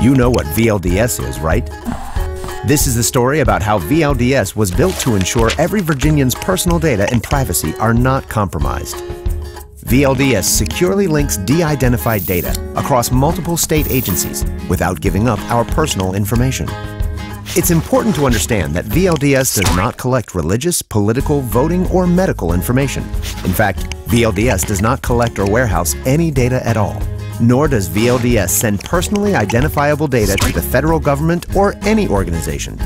You know what VLDS is, right? This is the story about how VLDS was built to ensure every Virginian's personal data and privacy are not compromised. VLDS securely links de-identified data across multiple state agencies without giving up our personal information. It's important to understand that VLDS does not collect religious, political, voting, or medical information. In fact, VLDS does not collect or warehouse any data at all. Nor does VLDS send personally identifiable data to the federal government or any organization.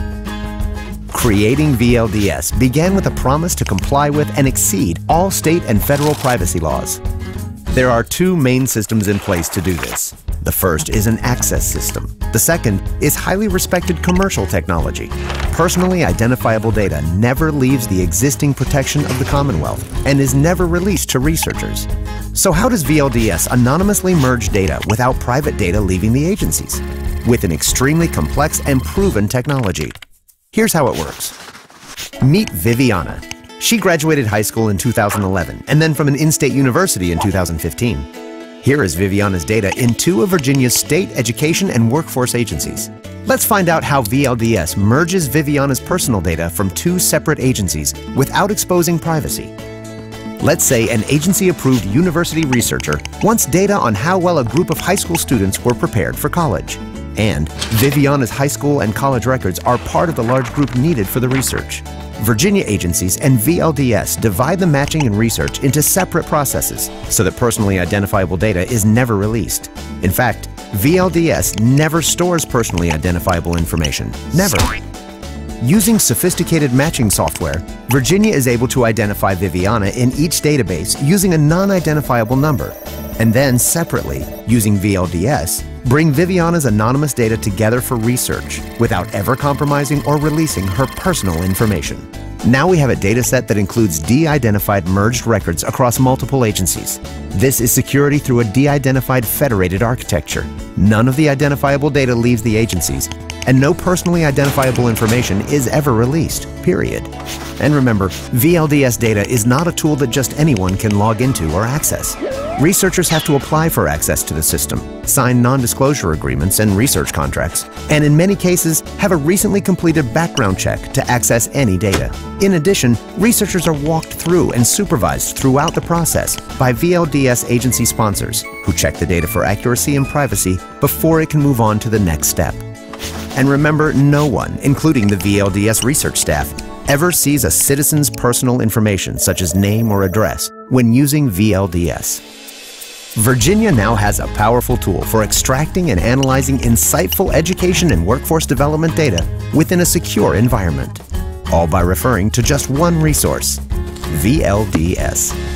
Creating VLDS began with a promise to comply with and exceed all state and federal privacy laws. There are two main systems in place to do this. The first is an access system. The second is highly respected commercial technology. Personally identifiable data never leaves the existing protection of the Commonwealth and is never released to researchers. So how does VLDS anonymously merge data without private data leaving the agencies? With an extremely complex and proven technology. Here's how it works. Meet Viviana. She graduated high school in 2011 and then from an in-state university in 2015. Here is Viviana's data in two of Virginia's state education and workforce agencies. Let's find out how VLDS merges Viviana's personal data from two separate agencies without exposing privacy. Let's say an agency-approved university researcher wants data on how well a group of high school students were prepared for college. And Viviana's high school and college records are part of the large group needed for the research. Virginia agencies and VLDS divide the matching and research into separate processes so that personally identifiable data is never released. In fact, VLDS never stores personally identifiable information. Never. Using sophisticated matching software, Virginia is able to identify Viviana in each database using a non-identifiable number, and then separately, using VLDS, bring Viviana's anonymous data together for research without ever compromising or releasing her personal information. Now we have a data set that includes de-identified merged records across multiple agencies. This is security through a de-identified federated architecture. None of the identifiable data leaves the agencies, and no personally identifiable information is ever released, period. And remember, VLDS data is not a tool that just anyone can log into or access. Researchers have to apply for access to the system, sign non-disclosure agreements and research contracts, and in many cases have a recently completed background check to access any data. In addition, researchers are walked through and supervised throughout the process by VLDS agency sponsors who check the data for accuracy and privacy before it can move on to the next step. And remember, no one, including the VLDS research staff, ever sees a citizen's personal information such as name or address when using VLDS. Virginia now has a powerful tool for extracting and analyzing insightful education and workforce development data within a secure environment, all by referring to just one resource, VLDS.